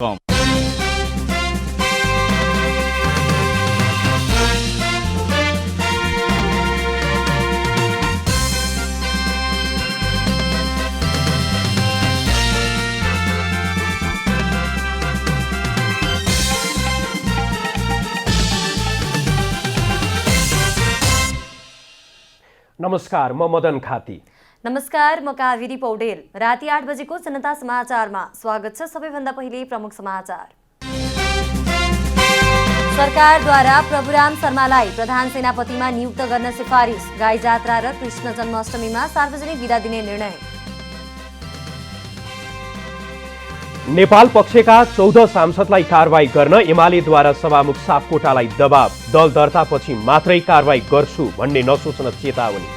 कम। नमस्कार, म मदन खाती। नमस्कार, म कावेरी पौडेल। राति 8 बजेको जनता समाचारमा स्वागत छ। सबैभन्दा पहिले प्रमुख समाचार। सरकारद्वारा प्रभुराम शर्मालाई प्रधान सेनापतिमा नियुक्त गर्न सिफारिस। गाई जात्रा र कृष्ण जन्माष्टमीमा सार्वजनिक बिदा दिने निर्णय। नेपाल पक्षका 14 सांसदलाई कारवाही गर्न एमालेद्वारा सभामुख सापकोटालाई दबाव। दल दर्तापछि मात्रै कारवाही गर्छु भन्ने नसोच्न चेतावनी।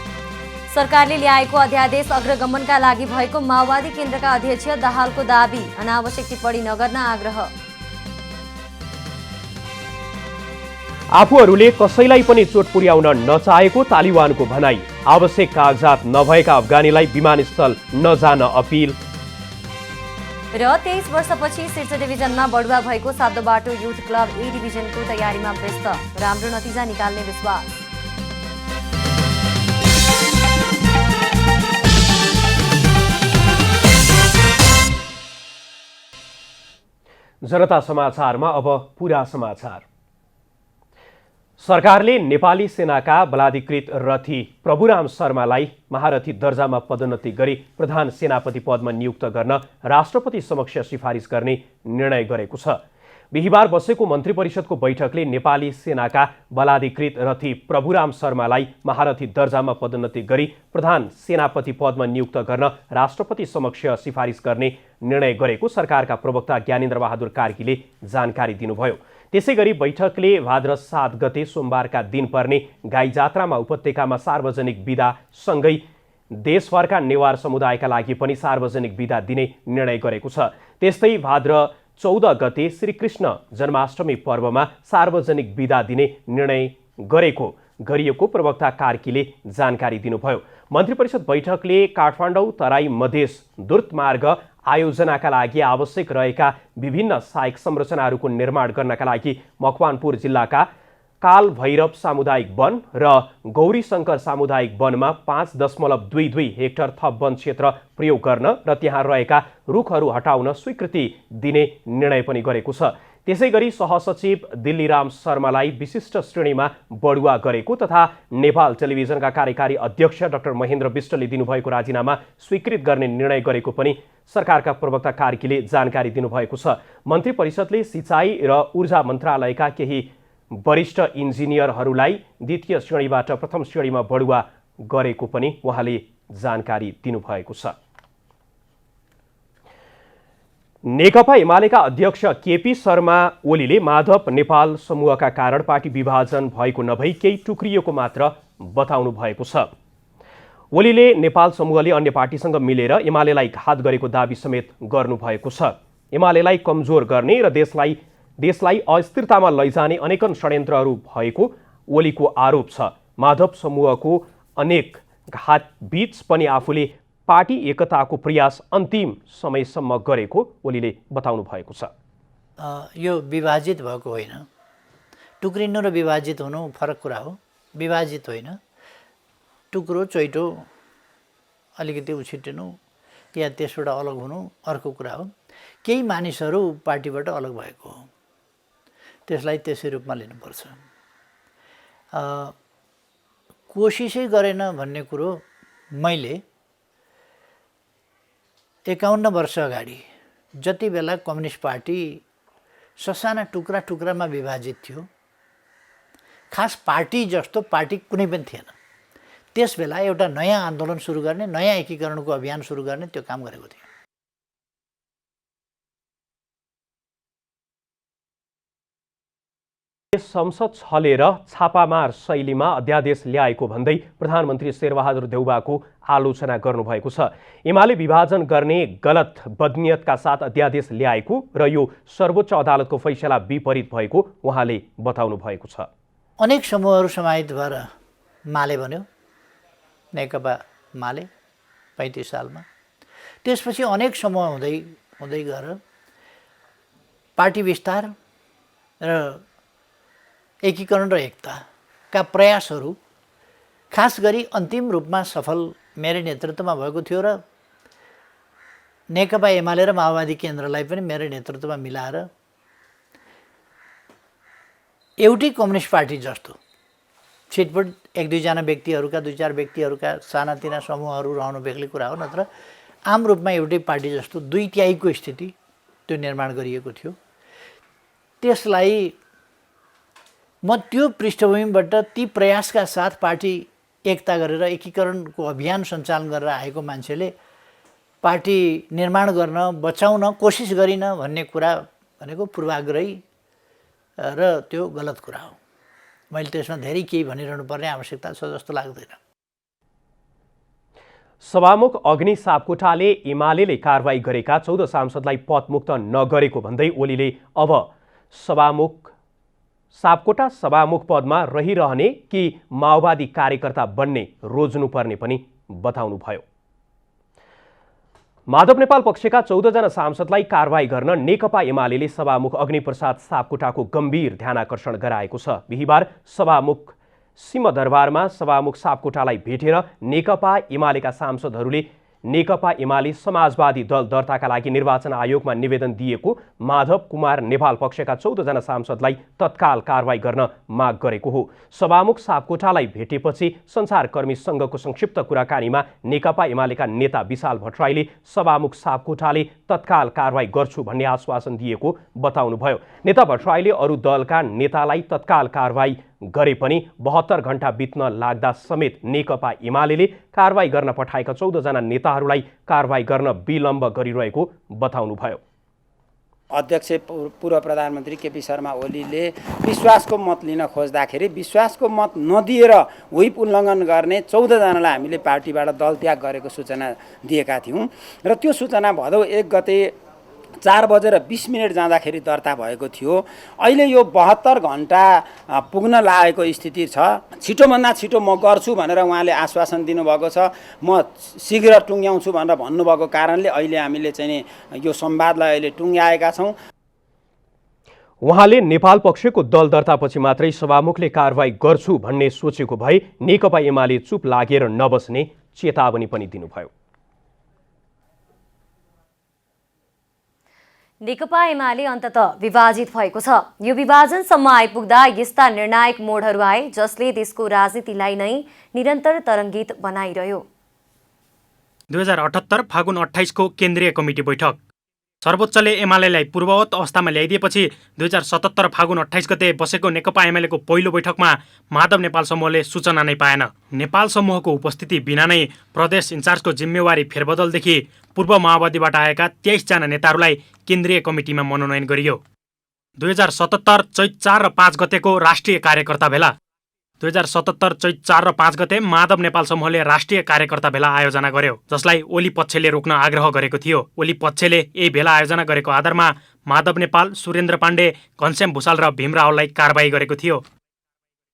सरकारले ल्याएको अध्यादेश अग्रगमनका लागि भएको माओवादी केन्द्रका अध्यक्ष दाहालको दाबी। अनावश्यक टिप्पणी नगर्न आग्रह। आफूहरूले कसैलाई पनि चोट पुर्याउन नचाहेको तालिबानको भनाई। आवश्यक कागजात नभएका अफगानीलाई विमानस्थल नजान अपिल। र 23 वर्षपछि शीर्ष डिभिजनमा बढुवा भएको सातो बाटो युथ क्लब ए डिभिजनको तयारीमा व्यस्त। राम्रो नतिजा निकाल्ने विश्वास। जनता समाचारमा अब पूरा समाचार। सरकारले नेपाली सेनाका बलाधिकृत रथी प्रभुराम शर्मालाई महारथी दर्जामा पदोन्नति गरी प्रधान सेनापति पदमा नियुक्त गर्न राष्ट्रपति समक्ष सिफारिस गर्ने निर्णय गरेको छ। बिहिबार बसेको मन्त्री परिषदको बैठकले नेपाली सेनाका बलाधिकृत रथी प्रभुराम शर्मालाई महारथी दर्जामा पदोन्नति गरी प्रधान सेनापति पदमा नियुक्त गर्न राष्ट्रपति समक्ष सिफारिस गर्ने निर्णय गरेको सरकारका प्रवक्ता ज्ञानेन्द्र बहादुर कार्कीले जानकारी दिनुभयो। त्यसैगरी बैठकले भाद्र 7 गते सोमबारका दिन पर्ने गाई जात्रामा उपत्यकामा सार्वजनिक बिदा सँगै देशभरका नेवार समुदायका लागि पनि सार्वजनिक बिदा दिने निर्णय गरेको छ। त्यस्तै भाद्र 14 गते श्रीकृष्ण जन्माष्टमी पर्वमा सार्वजनिक बिदा दिने निर्णय गरिएको प्रवक्ता कार्कीले जानकारी दिनुभयो। मन्त्री परिषद बैठकले काठमाडौँ तराई मधेस द्रुतमार्ग आयोजनाका लागि आवश्यक रहेका विभिन्न सहायक संरचनाहरूको निर्माण गर्नका लागि मकवानपुर जिल्लाका कालभैरव सामुदायिक वन र गौरीशङ्कर सामुदायिक वनमा 5.22 हेक्टर थप वन क्षेत्र प्रयोग गर्न र त्यहाँ रहेका रुखहरू हटाउन स्वीकृति दिने निर्णय पनि गरेको छ। त्यसैगरी सहसचिव दिल्लीराम शर्मालाई विशिष्ट श्रेणीमा बढुवा गरेको तथा नेपाल टेलिभिजनका कार्यकारी अध्यक्ष डाक्टर महेन्द्र विष्टले दिनुभएको राजीनामा स्वीकृत गर्ने निर्णय गरेको पनि सरकारका प्रवक्ता कार्कीले जानकारी दिनुभएको छ। मन्त्री परिषदले सिँचाइ र ऊर्जा मन्त्रालयका केही वरिष्ठ इन्जिनियरहरूलाई द्वितीय श्रेणीबाट प्रथम श्रेणीमा बढुवा गरेको पनि उहाँले जानकारी दिनुभएको छ। नेकपा एमालेका अध्यक्ष केपी शर्मा ओलीले माधव नेपाल समूहका कारण पार्टी विभाजन भएको नभई केही टुक्रिएको मात्र बताउनु भएको छ। ओलीले नेपाल समूहले अन्य पार्टीसँग मिलेर एमालेलाई घात गरेको दाबी समेत गर्नुभएको छ। एमालेलाई कमजोर गर्ने र देशलाई अस्थिरतामा लैजाने अनेकन षड्यन्त्रहरू भएको ओलीको आरोप छ। माधव समूहको अनेक घात बीच पनि आफूले पार्टी एकताको प्रयास अन्तिम समयसम्म गरेको ओलीले बताउनु भएको छ। यो विभाजित भएको होइन, टुक्रिनु र विभाजित हुनु फरक कुरा हो। विभाजित होइन, टुक्रो चोइटो अलिकति उछिटिनु या त्यसबाट अलग हुनु अर्को कुरा हो। केही मानिसहरू पार्टीबाट अलग भएको हो, त्यसलाई त्यसै रूपमा लिनुपर्छ। कोसिसै गरेन भन्ने कुरो मैले 51 वर्ष अगाडि जति बेला कम्युनिस्ट पार्टी ससाना टुक्रा टुक्रामा विभाजित थियो, खास पार्टी जस्तो पार्टी कुनै पनि थिएन, त्यस बेला एउटा नयाँ आन्दोलन सुरु गर्ने, नयाँ एकीकरणको अभियान सुरु गर्ने त्यो काम गरेको थियो। संसद छलेर छापामार शैलीमा अध्यादेश ल्याएको भन्दै प्रधानमन्त्री शेरबहादुर देउवाको आलोचना गर्नुभएको छ। एमाले विभाजन गर्ने गलत बदनियतका साथ अध्यादेश ल्याएको र यो सर्वोच्च अदालतको फैसला विपरीत भएको उहाँले बताउनु भएको छ। अनेक समूहहरू समाहित भएर माले बन्यो, नेकपा माले 35 सालमा। त्यसपछि अनेक समूह हुँदै गएर पार्टी विस्तार र एकीकरण र एकताका प्रयासहरू खास गरी अन्तिम रूपमा सफल मेरै नेतृत्वमा भएको थियो र नेकपा एमाले र माओवादी केन्द्रलाई पनि मेरै नेतृत्वमा मिलाएर एउटै कम्युनिस्ट पार्टी जस्तो छिटपुट एक दुईजना व्यक्तिहरूका दुई चार व्यक्तिहरूका सानातिना समूहहरू रहनु बेग्लै कुरा हो, नत्र आम रूपमा एउटै पार्टी जस्तो दुई तिहाईको स्थिति त्यो निर्माण गरिएको थियो। त्यसलाई म त्यो पृष्ठभूमिबाट ती प्रयासका साथ पार्टी एकता गरेर एकीकरणको अभियान सञ्चालन गरेर आएको मान्छेले पार्टी निर्माण गर्न बचाउन कोसिस गरिन भन्ने कुरा भनेको पूर्वाग्रही र त्यो गलत कुरा हो। मैले त्यसमा धेरै केही भनिरहनु पर्ने आवश्यकता छ जस्तो लाग्दैन। सभामुख अग्नि सापकोटाले एमालेले कारवाही गरेका 14 सांसदलाई पदमुक्त नगरेको भन्दै ओलीले अब सापकोटा सभामुख पदमा रहिरहने कि माओवादी कार्यकर्ता बन्ने रोज्नुपर्ने पनि बताउनुभयो। माधव नेपाल पक्षका 14 जना सांसदलाई कारवाही गर्न नेकपा एमालेले सभामुख अग्निप्रसाद सापकोटाको गम्भीर ध्यानाकर्षण गराएको छ। बिहिबार सभामुख सिंहदरबारमा सभामुख सापकोटालाई भेटेर नेकपा एमालेका सांसदहरूले नेकपा एमाले समाजवादी दल दर्ताका लागि निर्वाचन आयोगमा निवेदन दिएको माधव कुमार नेपाल पक्षका 14 जना सांसदलाई तत्काल कारवाही गर्न माग गरेको हो। सभामुख सापकोटालाई भेटेपछि सञ्चारकर्मी संघको संक्षिप्त कुराकानीमा नेकपा एमालेका नेता विशाल भट्टराईले सभामुख सापकोटाले तत्काल कारवाही गर्छु भन्ने आश्वासन दिएको बताउनुभयो। नेता भट्टराईले अरू दलका नेतालाई तत्काल कारवाही गरे पनि 72 घण्टा बित्न लाग्दा समेत नेकपा एमालेले कारवाही गर्न पठाएका 14 जना नेताहरूलाई कारवाही गर्न विलम्ब गरिरहेको बताउनुभयो। अध्यक्ष पूर्व प्रधानमन्त्री केपी शर्मा ओलीले विश्वासको मत लिन खोज्दाखेरि विश्वासको मत नदिएर व्हिप उल्लङ्घन गर्ने 14 जनालाई हामीले पार्टीबाट दल त्याग गरेको सूचना दिएका थियौँ र त्यो सूचना भदौ 1 गते 4:20 जाँदाखेरि दर्ता भएको थियो। अहिले यो 72 घण्टा पुग्न लागेको स्थिति छ। छिटोभन्दा छिटो म गर्छु भनेर उहाँले आश्वासन दिनुभएको छ। म शीघ्र टुङ्ग्याउँछु भनेर भन्नुभएको कारणले अहिले हामीले चाहिँ यो संवादलाई अहिले टुङ्ग्याएका छौँ। उहाँले नेपाल पक्षको दल दर्तापछि मात्रै सभामुखले कारवाही गर्छु भन्ने सोचेको भए नेकपा एमाले चुप लागेर नबस्ने चेतावनी पनि दिनुभयो। नेकपा एमाले अन्ततः विभाजित भएको छ। यो विभाजनसम्म आइपुग्दा यस्ता निर्णायक मोडहरू आए जसले देशको राजनीतिलाई नै निरन्तर तरङ्गित बनाइरह्यो। 2078 फागुन 28 को केन्द्रीय कमिटी बैठक। सर्वोच्चले एमालेलाई पूर्ववत अवस्थामा ल्याइदिएपछि 2077 फागुन 28 गते बसेको नेकपा एमालेको पहिलो बैठकमा माधव नेपाल समूहले सूचना नै पाएन। नेपाल समूहको उपस्थिति बिना नै प्रदेश इन्चार्जको जिम्मेवारी फेरबदलदेखि पूर्व माओवादीबाट आएका 23 जना नेताहरूलाई केन्द्रीय कमिटीमा मनोनयन गरियो। 2077 चैत 4 र 5 गतेको राष्ट्रिय कार्यकर्ता भेला। 2077 चैत 4 र 5 गते माधव नेपाल समूहले राष्ट्रिय कार्यकर्ता भेला आयोजना गर्यो, जसलाई ओली पक्षले रोक्न आग्रह गरेको थियो। ओली पक्षले यही भेला आयोजना गरेको आधारमा माधव नेपाल, सुरेन्द्र पाण्डे, घनश्याम भुषाल र भीम रावललाई कारबाही गरेको थियो।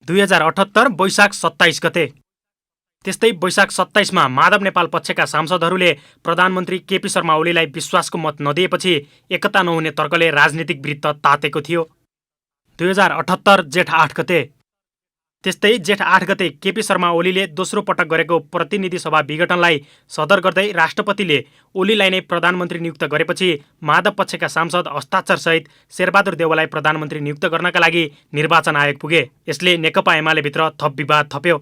2078 वैशाख 27 गते। त्यस्तै वैशाख 27 मा माधव नेपाल पक्षका सांसदहरूले प्रधानमन्त्री केपी शर्मा ओलीलाई विश्वासको मत नदिएपछि एकता नहुने तर्कले राजनीतिक वृत्त तातेको थियो। 2078 जेठ 8 गते। त्यस्तै जेठ 8 गते केपी शर्मा ओलीले दोस्रो पटक गरेको प्रतिनिधि सभा विघटनलाई सदर गर्दै राष्ट्रपतिले ओलीलाई नै प्रधानमन्त्री नियुक्त गरेपछि माधव पक्षका सांसद हस्ताक्षरसहित शेरबहादुर देउवालाई प्रधानमन्त्री नियुक्त गर्नका लागि निर्वाचन आयोग पुगे। यसले नेकपा एमालेभित्र थप विवाद थप्यो।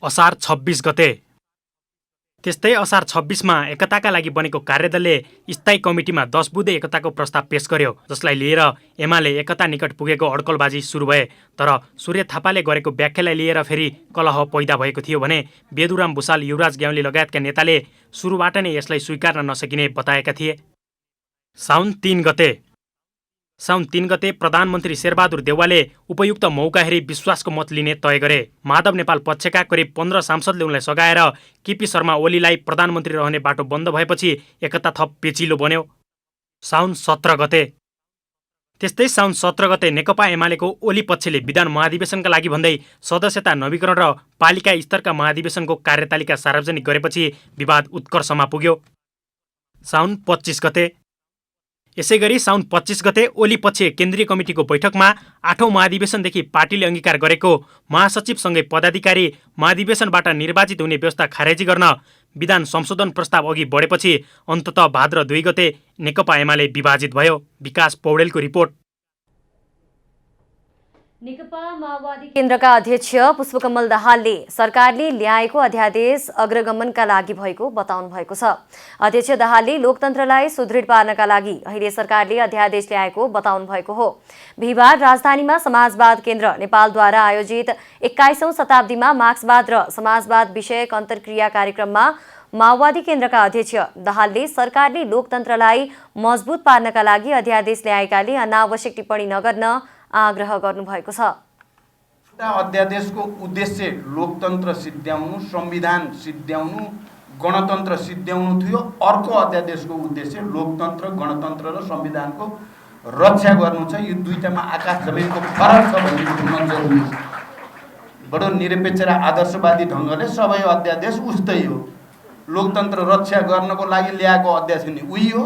असार 26 गते। त्यस्तै असार 26 मा एकताका लागि बनेको कार्यदलले स्थायी कमिटीमा 10 बुँदे एकताको प्रस्ताव पेश गर्यो, जसलाई लिएर एमाले एकता निकट पुगेको अड्कलबाजी सुरु भए। तर सूर्य थापाले गरेको व्याख्यालाई लिएर फेरि कलह पैदा भएको थियो भने बेदुराम भुषाल, युवराज ग्याउली लगायतका नेताले सुरुबाट नै यसलाई स्वीकार्न नसकिने बताएका थिए। साउन 3 गते। साउन 3 गते प्रधानमन्त्री शेरबहादुर देउवाले उपयुक्त मौका हेरी विश्वासको मत लिने तय गरे। माधव नेपाल पक्षका करिब 15 सांसदले उनलाई सघाएर केपी शर्मा ओलीलाई प्रधानमन्त्री रहने बाटो बन्द भएपछि एकता थप पेचिलो बन्यो। साउन 17 गते। त्यस्तै साउन 17 गते नेकपा एमालेको ओली पक्षले विधान महाधिवेशनका लागि भन्दै सदस्यता नवीकरण र पालिका स्तरका महाधिवेशनको कार्यतालिका सार्वजनिक गरेपछि विवाद उत्कर्षमा पुग्यो। साउन 25 गते। यसैगरी साउन 25 गते ओली पक्षीय केन्द्रीय कमिटिको बैठकमा 8औं महाधिवेशनदेखि पार्टीले अंगीकार गरेको महासचिवसँगै पदाधिकारी महाधिवेशनबाट निर्वाचित हुने व्यवस्था खारेजी गर्न विधान संशोधन प्रस्ताव अघि बढेपछि अन्ततः भाद्र 2 गते नेकपा एमाले विभाजित भयो। विकास पौडेलको रिपोर्ट। नेकपा माओवादी केन्द्रका अध्यक्ष पुष्पकमल दाहालले सरकारले ल्याएको अध्यादेश अग्रगमनका लागि भएको बताउनु भएको छ। अध्यक्ष दाहालले लोकतन्त्रलाई सुदृढ पार्नका लागि अहिले सरकारले अध्यादेश ल्याएको बताउनु भएको हो। बिहिबार राजधानीमा समाजवाद केन्द्र नेपालद्वारा आयोजित 21औं शताब्दीमा मार्क्सवाद र समाजवाद विषयक अन्तर्क्रिया कार्यक्रममा माओवादी केन्द्रका अध्यक्ष दाहालले सरकारले लोकतन्त्रलाई मजबुत पार्नका लागि अध्यादेश ल्याएकाले अनावश्यक टिप्पणी नगर्न आग्रह गर्नुभएको छ। अध्यादेशको उद्देश्य लोकतन्त्र सिद्ध्याउनु, संविधान सिद्ध्याउनु, गणतन्त्र सिद्ध्याउनु थियो। अर्को अध्यादेशको उद्देश्य लोकतन्त्र, गणतन्त्र र संविधानको रक्षा गर्नु छ। यो दुईटामा आकाश जमिनको फरक छ भन्ने बुझ्न जरुरी छ। बडो निरपेक्ष र आदर्शवादी ढङ्गले सबै अध्यादेश उस्तै हो। लोकतन्त्र रक्षा गर्नको लागि ल्याएको अध्यादेश नि उही हो,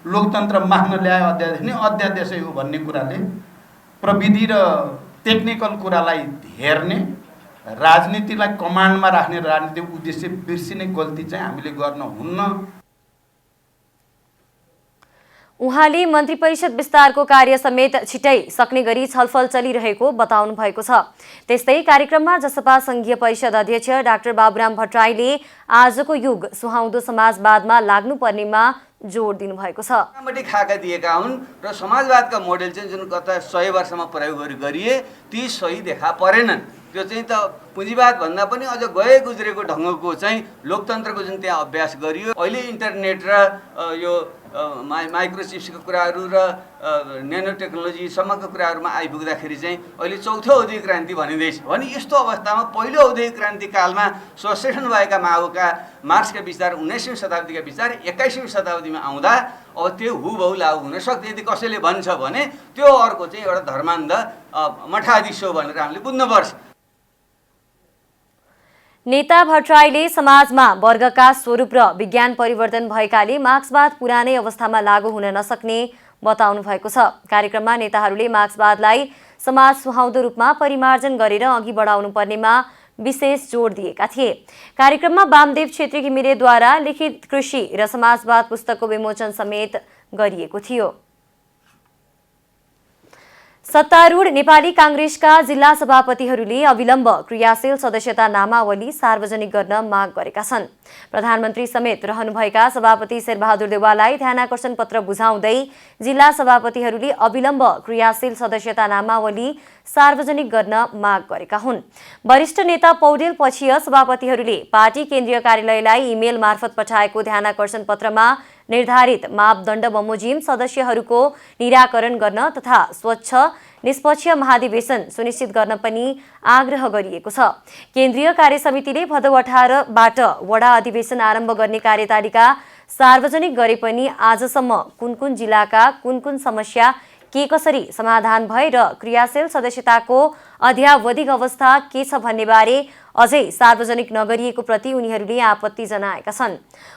लोकतन्त्र माग्न ल्याएको अध्यादेश नि अध्यादेशै हो भन्ने कुराले प्रविधि र टेक्निकल कुरालाई हेर्ने, राजनीतिलाई कमान्डमा राख्ने राजनीतिक उद्देश्य बिर्सिने गल्ती चाहिँ हामीले गर्न हुन्न। उहाँले मन्त्री परिषद विस्तारको कार्य समेत छिटै सक्ने गरी छलफल चलिरहेको बताउनु भएको छ। त्यस्तै कार्यक्रममा जसपा संघीय परिषद अध्यक्ष डाक्टर बाबुराम भट्टराईले आजको युग सुहाउँदो समाजवादमा लाग्नुपर्नेमा जोड दिनुभएको छ। खाका दिएका हुन् र समाजवादका मोडेल चाहिँ जुन गत 100 वर्षमा प्रयोग गरिए ती सही देखा परेनन्। त्यो चाहिँ त पुँजीवाद भन्दा पनि अझ गए गुज्रेको ढङ्गको चाहिँ लोकतन्त्रको जुन त्यहाँ अभ्यास गरियो। अहिले इन्टरनेट र यो माइक्रोचिप्सको कुराहरू र न्यानो टेक्नोलोजीसम्मका कुराहरूमा आइपुग्दाखेरि चाहिँ अहिले चौथो औद्योगिक क्रान्ति भनिँदैछ। भने यस्तो अवस्थामा पहिलो औद्योगिक क्रान्ति कालमा स्वशेषण भएका माओका मार्क्सका विचार 19औं शताब्दीका विचार 21औं शताब्दीमा आउँदा अब त्यो हुबहु लागु हुन सक्छ। यदि कसैले भन्छ भने त्यो अर्को चाहिँ एउटा धर्मान्ध मठाधीश हो भनेर हामीले बुझ्नुपर्छ। नेता भट्टराईले समाजमा वर्गका स्वरूप र विज्ञान परिवर्तन भएकाले मार्क्सवाद पुरानै अवस्थामा लागू हुन नसक्ने बताउनु भएको छ। कार्यक्रममा नेताहरूले मार्क्सवादलाई समाज सुहाउँदो रूपमा परिमार्जन गरेर अघि बढाउनु पर्नेमा विशेष जोड दिएका थिए। कार्यक्रममा वामदेव छेत्री घिमिरेद्वारा लिखित कृषि र समाजवाद पुस्तकको विमोचन समेत गरिएको थियो। सत्तारूढ नेपाली कांग्रेसका जिल्ला सभापतिहरूले अविलम्ब क्रियाशील सदस्यता नामावली सार्वजनिक गर्न माग गरेका छन्। प्रधानमन्त्री समेत रहनुभएका सभापति शेरबहादुर देउवालाई ध्यानाकर्षण पत्र बुझाउँदै जिल्ला सभापतिहरूले अविलम्ब क्रियाशील सदस्यता नामावली सार्वजनिक गर्न माग गरेका हुन्। वरिष्ठ नेता पौडेल पक्षीय सभापतिहरूले पार्टी केन्द्रीय कार्यालयलाई इमेल मार्फत पठाएको ध्यानाकर्षण पत्रमा निर्धारित मापदण्ड बमोजिम सदस्यहरूको निराकरण गर्न तथा स्वच्छ निष्पक्ष महाधिवेशन सुनिश्चित गर्न पनि आग्रह गरिएको छ। केन्द्रीय कार्यसमितिले भदौ 18बाट वडा अधिवेशन आरम्भ गर्ने कार्यतालिका सार्वजनिक गरे पनि आजसम्म कुन जिल्लाका कुन समस्या के कसरी समाधान भए र क्रियाशील सदस्यताको अध्यावधिक अवस्था के छ भन्ने बारे अझै सार्वजनिक नगरिएको प्रति उनीहरूले आपत्ति जनाएका छन्।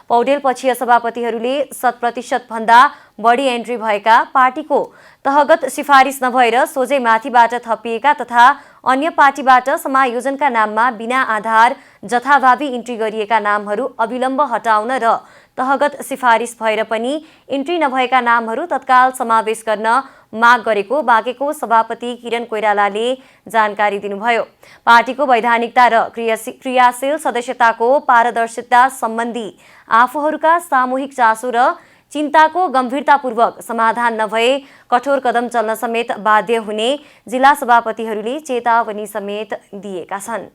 पौडेल पक्षीय सभापतिहरूले 100% भन्दा बढी एन्ट्री भएका पार्टीको तहगत सिफारिस नभएर सोझै माथिबाट थपिएका तथा अन्य पार्टीबाट समायोजनका नाममा बिना आधार जथाभावी इन्ट्री गरिएका नामहरू अविलम्ब हटाउन र तहगत सिफारिस भएर पनि इन्ट्री नभएका नामहरू तत्काल समावेश गर्न माग गरेको बाँकेको सभापति किरण कोइरालाले जानकारी दिनुभयो। पार्टीको वैधानिकता र क्रियाशील सदस्यताको पारदर्शिता सम्बन्धी आफूहरूका सामूहिक चासो र चिन्ताको गम्भीरतापूर्वक समाधान नभए कठोर कदम चल्न समेत बाध्य हुने जिल्ला सभापतिहरूले चेतावनी समेत दिएका छन्।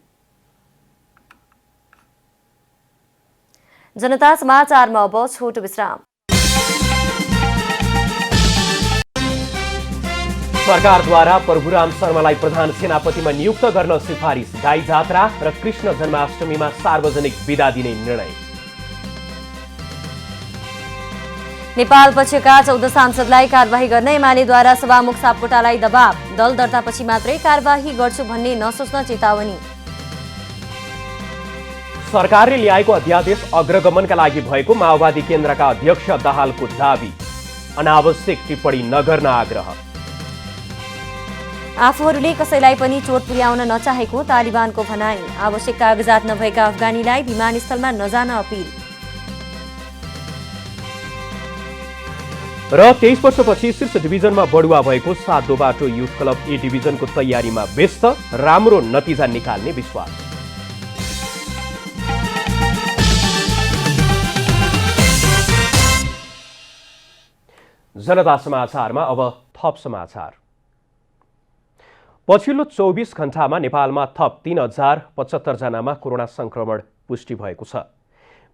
जनता समाचारमा अब छोटो विश्राम। सरकारद्वारा प्रभुराम शर्मालाई प्रधान सेनापतिमा नियुक्त गर्न सिफारिस, गाई जात्रा र कृष्ण जन्माष्टमीमा सार्वजनिक बिदा दिने निर्णय। नेपाल पक्षका 14 सांसदलाई कारबाही गर्न एमालेद्वारा सभामुख सापकोटालाई दबाव, दल दर्तापछि मात्रै कारबाही गर्छु भन्ने नसोच्न चेतावनी। सरकारले ल्याएको अध्यादेश अग्रगमनका लागि भएको माओवादी केन्द्रका अध्यक्ष दाहालको दाबी। अनावश्यक टिप्पणी नगर्न आग्रह। आफूहरूले कसैलाई पनि चोट पुर्याउन नचाहेको तालिबानको भनाई। आवश्यक कागजात नभएका अफगानीलाई विमानस्थलमा नजान अपिल। र 23 वर्षपछि शीर्ष डिभिजनमा बढुवा भएको सातोबाटो युथ क्लब ए डिभिजनको तयारीमा व्यस्त, राम्रो नतिजा निकाल्ने विश्वास। जनता समाचारमा अब थप समाचार। पछिल्लो 24 घण्टामा नेपालमा थप 3075 जनामा कोरोना संक्रमण पुष्टि भएको छ।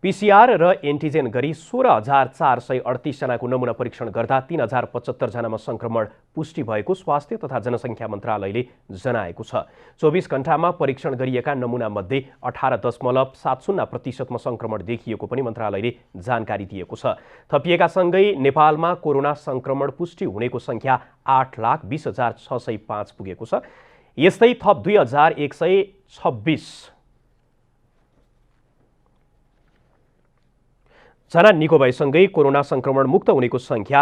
पीसीआर र एन्टिजेन गरी 16438 जनाको नमुना परीक्षण गर्दा 3075 जनामा संक्रमण पुष्टि भएको स्वास्थ्य तथा जनसङ्ख्या मन्त्रालयले जनाएको छ। 24 घण्टामा परीक्षण गरिएका नमुना मध्ये 18.70% संक्रमण देखिएको पनि मन्त्रालयले जानकारी दिएको छ। थपिएका सँगै नेपालमा कोरोना संक्रमण पुष्टि हुनेको संख्या 8,20,605 पुगेको छ। यस्तै थप 2126 जना निको भएसँगै कोरोना संक्रमण मुक्त हुनेको संख्या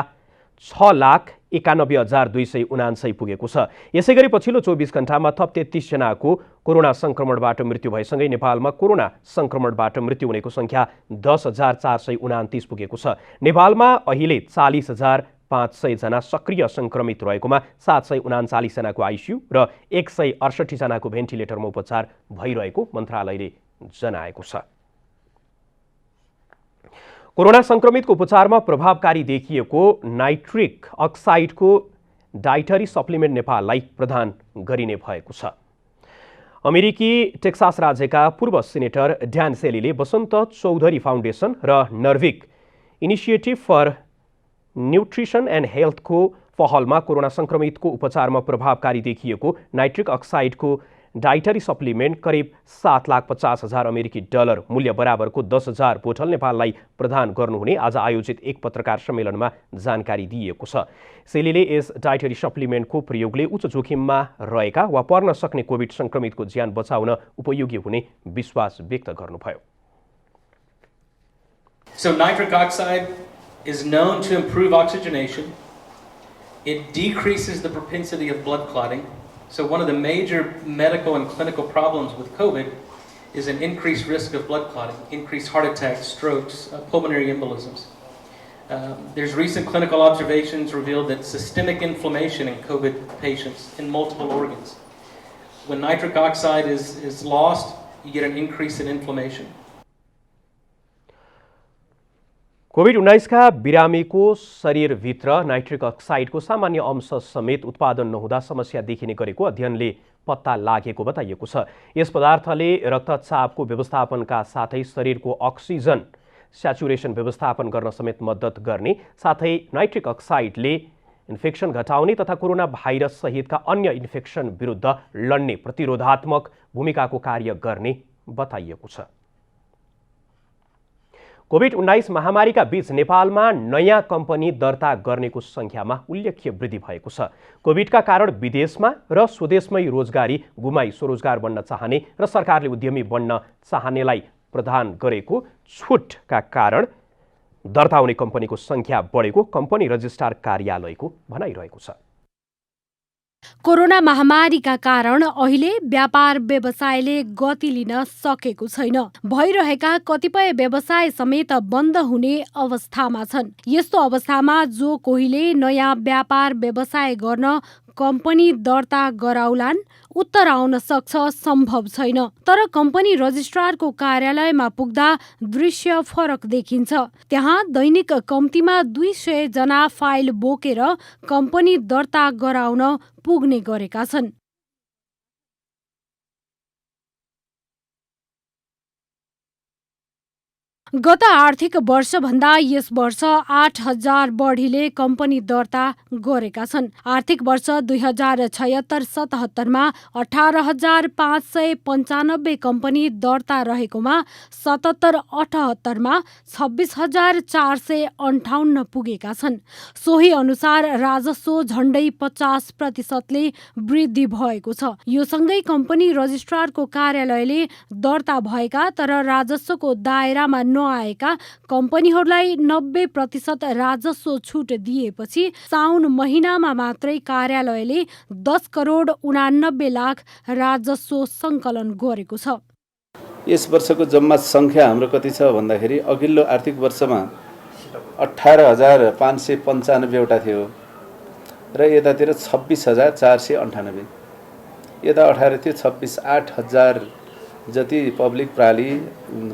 6,91,279 पुगेको छ। यसैगरी पछिल्लो 24 घण्टामा थप 33 जनाको कोरोना संक्रमणबाट मृत्यु भएसँगै नेपालमा कोरोना संक्रमणबाट मृत्यु हुनेको संख्या 10,429 पुगेको छ। नेपालमा अहिले 40,500 जना सक्रिय संक्रमित रहेकोमा 739 जनाको आइसियु र 168 जनाको भेन्टिलेटरमा उपचार भइरहेको मन्त्रालयले जनाएको छ। कोरोना संक्रमितको उपचारमा प्रभावकारी देखिएको नाइट्रिक अक्साइडको डाइटरी सप्लिमेन्ट नेपाललाई प्रदान गरिने भएको छ। अमेरिकी टेक्सास राज्यका पूर्व सिनेटर ड्यान सेलीले वसन्त चौधरी फाउन्डेसन र Norvic initiative for nutrition and हेल्थको पहलमा कोरोना संक्रमितको उपचारमा प्रभावकारी देखिएको नाइट्रिक अक्साइडको डाइटरी सप्लिमेन्ट करिब 7,50,000 अमेरिकी डलर मूल्य बराबरको 10,000 बोतल नेपाललाई प्रदान गर्नुहुने आज आयोजित एक पत्रकार सम्मेलनमा जानकारी दिएको छ। सेलीले यस डाइटरी सप्लिमेन्टको प्रयोगले उच्च जोखिममा रहेका वा पर्न सक्ने कोभिड संक्रमितको ज्यान बचाउन उपयोगी हुने विश्वास व्यक्त गर्नुभयो। So nitric oxide is known to improve oxygenation. It decreases the propensity of blood clotting. So one of the major medical and clinical problems with COVID is an increased risk of blood clotting, increased heart attacks, strokes, pulmonary embolisms. There's recent clinical observations revealed that systemic inflammation in COVID patients in multiple organs. When nitric oxide is lost, you get an increase in inflammation. COVID-19 का बिरामीको शरीरभित्र nitric अक्साइडको सामान्य अंश समेत उत्पादन नहुँदा समस्या देखिने गरेको अध्ययनले पत्ता लागेको बताइएको छ। यस पदार्थले रक्तचापको व्यवस्थापनका साथै शरीरको अक्सिजन स्याचुरेसन व्यवस्थापन गर्न समेत मद्दत गर्ने साथै नाइट्रिक अक्साइडले इन्फेक्सन घटाउने तथा कोरोना भाइरस सहितका अन्य इन्फेक्सन विरुद्ध लड्ने प्रतिरोधात्मक भूमिकाको कार्य गर्ने बताइएको छ। कोभिड-19 महामारीका बीच नेपालमा नयाँ कम्पनी दर्ता गर्नेको संख्यामा उल्लेख्य वृद्धि भएको छ। कोभिडका कारण विदेशमा र स्वदेशमै रोजगारी गुमाई स्वरोजगार बन्न चाहने र सरकारले उद्यमी बन्न चाहनेलाई प्रदान गरेको छुटका कारण दर्ता हुने कम्पनीको संख्या बढेको कम्पनी रजिस्ट्रार कार्यालयको भनाइरहेको छ। कोरोना महामारीका कारण अहिले व्यापार व्यवसायले गति लिन सकेको छैन। भइरहेका कतिपय व्यवसाय समेत बन्द हुने अवस्थामा छन्। यस्तो अवस्थामा जो कोहीले नयाँ व्यापार व्यवसाय गर्न कम्पनी दर्ता गराउलान् उत्तर आउन सक्छ सम्भव छैन। तर कम्पनी रजिस्ट्रारको कार्यालयमा पुग्दा दृश्य फरक देखिन्छ। त्यहाँ दैनिक कम्तीमा 200 जना फाइल बोकेर कम्पनी दर्ता गराउन पुग्ने गरेका छन्। गत आर्थिक वर्षभन्दा यस वर्ष 8,000 बढीले कम्पनी दर्ता गरेका छन्। आर्थिक वर्ष 2076-77 मा 18,595 कम्पनी दर्ता रहेकोमा 77-78 मा 26,458 पुगेका छन्। सोही अनुसार राजस्व झण्डै 50% वृद्धि भएको छ। यो सँगै कम्पनी रजिस्ट्रारको कार्यालयले दर्ता भएका तर राजस्वको दायरामा नआएका कम्पनीहरूलाई 90% राजस्व छुट दिएपछि साउन महिनामा मात्रै कार्यालयले 10 करोड 89 लाख राजस्व सङ्कलन गरेको छ। यस वर्षको जम्मा सङ्ख्या हाम्रो कति छ भन्दाखेरि अघिल्लो आर्थिक वर्षमा 18,595 वटा थियो र यतातिर 26,498, यता 18 थियो 26, 8,000 जति पब्लिक प्राली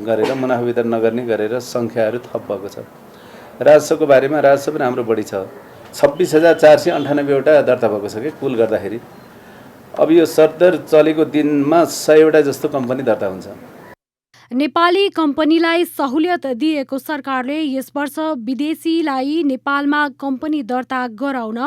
गरेर मुनाफा वितरण नगर्ने गरेर सङ्ख्याहरू थप भएको छ। राजस्वको बारेमा राजस्व पनि हाम्रो बढी छ, 26,498 वटा दर्ता भएको छ कि कुल गर्दाखेरि। अब यो सरदर चलेको दिनमा 100 वटा जस्तो कम्पनी दर्ता हुन्छ। नेपाली कम्पनीलाई सहुलियत दिएको सरकारले यस वर्ष विदेशीलाई नेपालमा कम्पनी दर्ता गराउन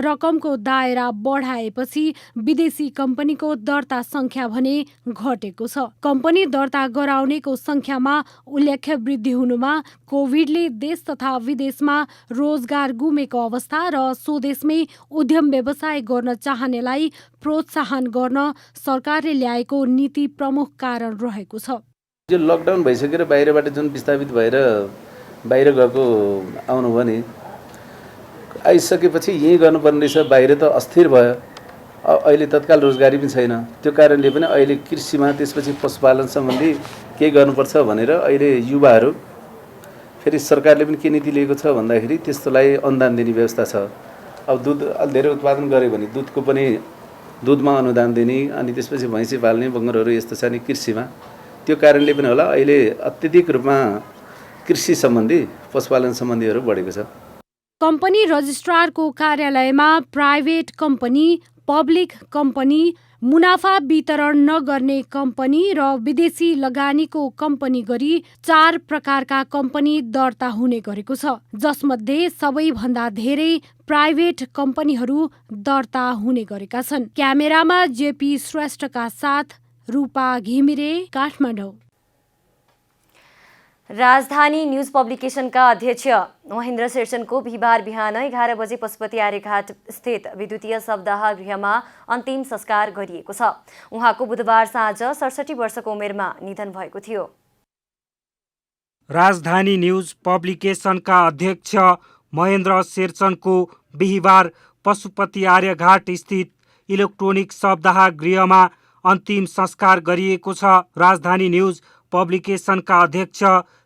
रकमको दायरा बढाएपछि विदेशी कम्पनीको दर्ता सङ्ख्या भने घटेको छ। कम्पनी दर्ता गराउनेको सङ्ख्यामा उल्लेख्य वृद्धि हुनुमा कोभिडले देश तथा विदेशमा रोजगार गुमेको अवस्था र स्वदेशमै उद्यम व्यवसाय गर्न चाहनेलाई प्रोत्साहन गर्न सरकारले ल्याएको नीति प्रमुख कारण रहेको छ। जो लकडाउन भइसकेर बाहिरबाट जुन विस्थापित भएर बाहिर गएको आउनुभयो नि, आइसकेपछि यहीँ गर्नुपर्ने रहेछ, बाहिर त अस्थिर भयो, अहिले तत्काल रोजगारी पनि छैन। त्यो कारणले पनि अहिले कृषिमा त्यसपछि पशुपालन सम्बन्धी केही गर्नुपर्छ भनेर अहिले युवाहरू फेरि सरकारले पनि के नीति लिएको छ भन्दाखेरि त्यस्तोलाई अनुदान दिने व्यवस्था छ। अब दुध अलि धेरै उत्पादन गऱ्यो भने दुधको पनि दुधमा अनुदान दिने, अनि त्यसपछि भैँसी पाल्ने बङ्गरहरू यस्तो छ नि कृषिमा। त्यो कारणले पनि होला अहिले अत्यधिक रूपमा कृषि सम्बन्धी पशुपालन सम्बन्धीहरू बढेको छ। कम्पनी रजिस्ट्रारको कार्यालयमा प्राइभेट कम्पनी, पब्लिक कम्पनी, मुनाफा वितरण नगर्ने कम्पनी र विदेशी लगानीको कम्पनी गरी 4 प्रकारका कम्पनी दर्ता हुने गरेको छ, जसमध्ये सबैभन्दा धेरै प्राइभेट कम्पनीहरू दर्ता हुने गरेका छन्। क्यामेरामा जेपी श्रेष्ठका साथ रूपा घिमिरे, काठमाडौँ। राजधानी न्यूज पब्लिकेशनका अध्यक्ष महेन्द्र शेरचनको बिहिबार बिहान 11 बजे पशुपति आर्यघाट स्थित विद्युतीय शवदाह गृहमा अन्तिम संस्कार गरिएको छ। उहाँको बुधबार साँझ 67 वर्षको उमेरमा निधन भएको थियो। राजधानी न्यूज पब्लिकेशनका अध्यक्ष महेन्द्र शेरचनको बिहिबार पशुपति आर्यघाट स्थित इलेक्ट्रोनिक शवदाह गृहमा अन्तिम संस्कार गरिएको छ। राजधानी न्यूज पब्लिकेशनका अध्यक्ष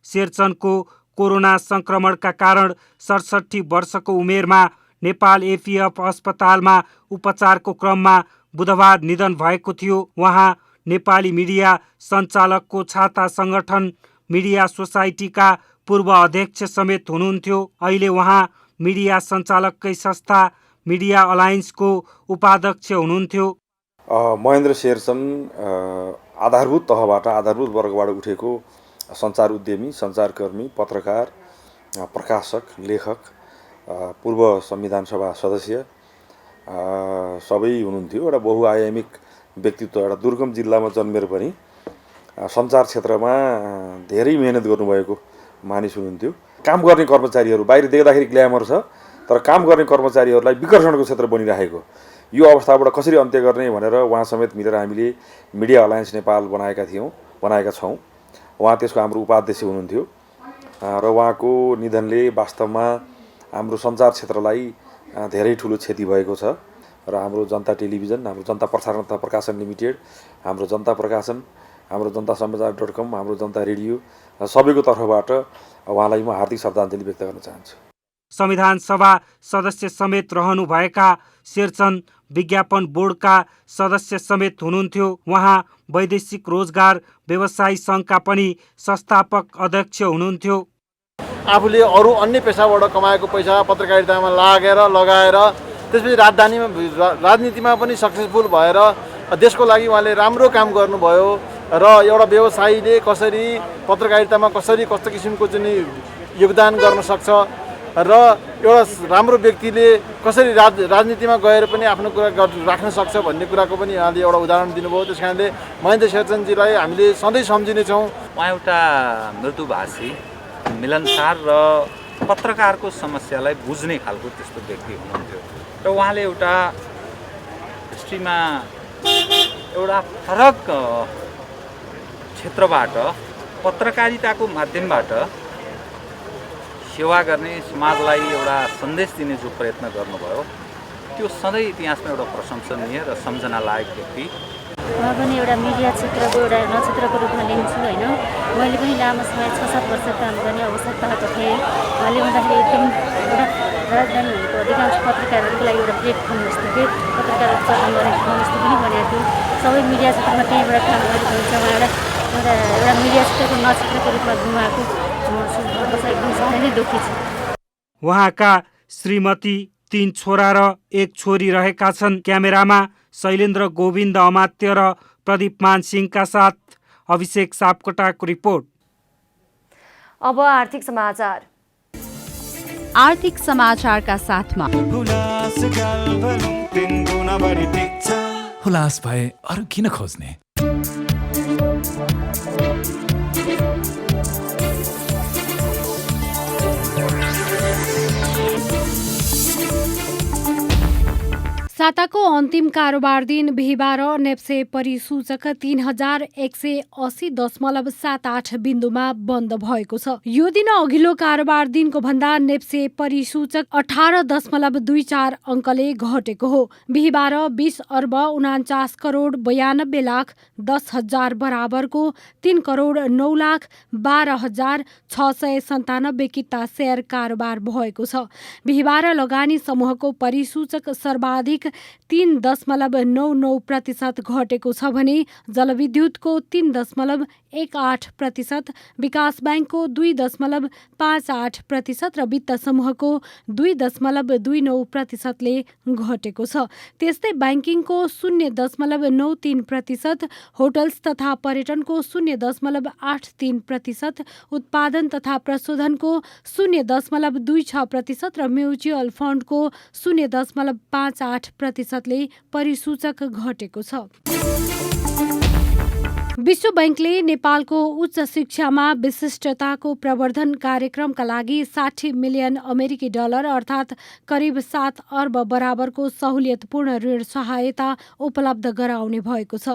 शेरचनको कोरोना संक्रमणका कारण 67 वर्षको उमेरमा नेपाल एफिएफ अस्पतालमा उपचारको क्रममा बुधबार निधन भएको थियो। उहाँ नेपाली मिडिया सञ्चालकको छाता संगठन मिडिया सोसाइटीका पूर्व अध्यक्ष समेत हुनुहुन्थ्यो। अहिले उहाँ मिडिया सञ्चालककै संस्था मिडिया अलायन्सको उपाध्यक्ष हुनुहुन्थ्यो। महेन्द्र शेरचन आधारभूत तहबाट, आधारभूत वर्गबाट उठेको सञ्चार उद्यमी, सञ्चारकर्मी, पत्रकार, प्रकाशक, लेखक, पूर्व संविधान सभा सदस्य सबै हुनुहुन्थ्यो। एउटा बहुआयामिक व्यक्तित्व, एउटा दुर्गम जिल्लामा जन्मेर पनि सञ्चार क्षेत्रमा धेरै मेहनत गर्नुभएको मानिस हुनुहुन्थ्यो। काम गर्ने कर्मचारीहरू बाहिर देख्दाखेरि ग्ल्यामर छ, तर काम गर्ने कर्मचारीहरूलाई विकर्षणको क्षेत्र बनिरहेको यो अवस्थाबाट कसरी अन्त्य गर्ने भनेर उहाँ समेत मिलेर हामीले मिडिया अलायन्स नेपाल बनाएका छौँ। उहाँ त्यसको हाम्रो उपाध्यक्ष हुनुहुन्थ्यो र उहाँको निधनले वास्तवमा हाम्रो सञ्चार क्षेत्रलाई धेरै ठुलो क्षति भएको छ र हाम्रो जनता टेलिभिजन, हाम्रो जनता प्रसारण तथा प्रकाशन लिमिटेड, हाम्रो जनता प्रकाशन, हाम्रो जनता समाचार.com, हाम्रो जनता रेडियो सबैको तर्फबाट उहाँलाई म हार्दिक श्रद्धाञ्जली व्यक्त गर्न चाहन्छु। संविधान सभा सदस्य समेत रहनुभएका शेरचन विज्ञापन बोर्डका सदस्य समेत हुनुहुन्थ्यो। उहाँ वैदेशिक रोजगार व्यवसायी सङ्घका पनि संस्थापक अध्यक्ष हुनुहुन्थ्यो। आफूले अरू अन्य पेसाबाट कमाएको पैसा पत्रकारितामा लगाएर त्यसपछि राजनीतिमा पनि सक्सेसफुल भएर देशको लागि उहाँले राम्रो काम गर्नुभयो र एउटा व्यवसायीले कसरी पत्रकारितामा कस्तो किसिमको चाहिँ योगदान गर्न सक्छ र एउटा राम्रो व्यक्तिले कसरी राजनीतिमा गएर पनि आफ्नो कुरा राख्न सक्छ भन्ने कुराको पनि उहाँले एउटा उदाहरण दिनुभयो। त्यस कारणले महेन्द्र शेरचनजीलाई हामीले सधैँ सम्झिनेछौँ। उहाँ एउटा मृदुभाषी, मिलनसार र पत्रकारको समस्यालाई बुझ्ने खालको त्यस्तो व्यक्ति हुनुहुन्थ्यो र उहाँले एउटा हिस्ट्रीमा एउटा फरक क्षेत्रबाट पत्रकारिताको माध्यमबाट सेवा गर्ने, समाजलाई एउटा सन्देश दिने जो प्रयत्न गर्नुभयो त्यो सधैँ इतिहासमा एउटा प्रशंसनीय र सम्झना लायक व्यक्ति। म पनि एउटा मिडिया क्षेत्रको एउटा नक्षत्रको रूपमा लिन्छु होइन। मैले पनि लामो समय 6-7 वर्ष काम गर्ने अवसर पाएको थिएँ। उहाँले गर्दाखेरि एकदम एउटा राजधानी भनेको अधिकांश पत्रकारहरूको लागि एउटा प्लेटफर्म जस्तो कि पत्रकारहरू चलन गर्ने ठाउँ जस्तो पनि बनेको थियो। सबै मिडिया क्षेत्रमा त्यहीँबाट काम गरेको हुन्छ। उहाँलाई एउटा मिडिया क्षेत्रको नक्षत्रको रूपमा गुमाएको एकदम साह्रै नै दुःखी छु। उहाँका श्रीमती 3 छोरा र 1 छोरी रहेका छन्। क्यामेरामा शैलेन्द्र गोविन्द अमात्य र प्रदीप मानसिंहका साथ अभिषेक सापकोटाको रिपोर्ट। अब आर्थिक समाचार। आर्थिक समाचारका साथमा हुलास भए अरू किन खोज्ने। साताको अन्तिम कारोबार दिन बिहिबार नेप्से परिसूचक 3180.78 बिन्दुमा बन्द भएको छ। यो दिन अघिल्लो कारोबार दिनको भन्दा नेप्से परिसूचक 18.24 अङ्कले घटेको हो। बिहिबार 20,49,92,10,000 बराबरको 3,09,12,697 किता सेयर कारोबार भएको छ। बिहिबार लगानी समूहको परिसूचक सर्वाधिक 3.99% घटेको छ भने जलविद्युतको 3.18%, विकास ब्याङ्कको 2.58% र वित्त समूहको 2.29%ले घटेको छ। त्यस्तै ब्याङ्किङको 0.93%, होटल्स तथा पर्यटनको 0.83%, उत्पादन तथा प्रशोधनको 0.26% र म्युचुअल फन्डको 0.58%ले परिसूचक घटेको छ। विश्व बैंकले नेपालको उच्च शिक्षामा विशिष्टताको प्रवर्धन कार्यक्रमका लागि 60 मिलियन अमेरिकी डलर अर्थात् करिब 7 अर्ब बराबरको सहुलियतपूर्ण ऋण सहायता उपलब्ध गराउने भएको छ।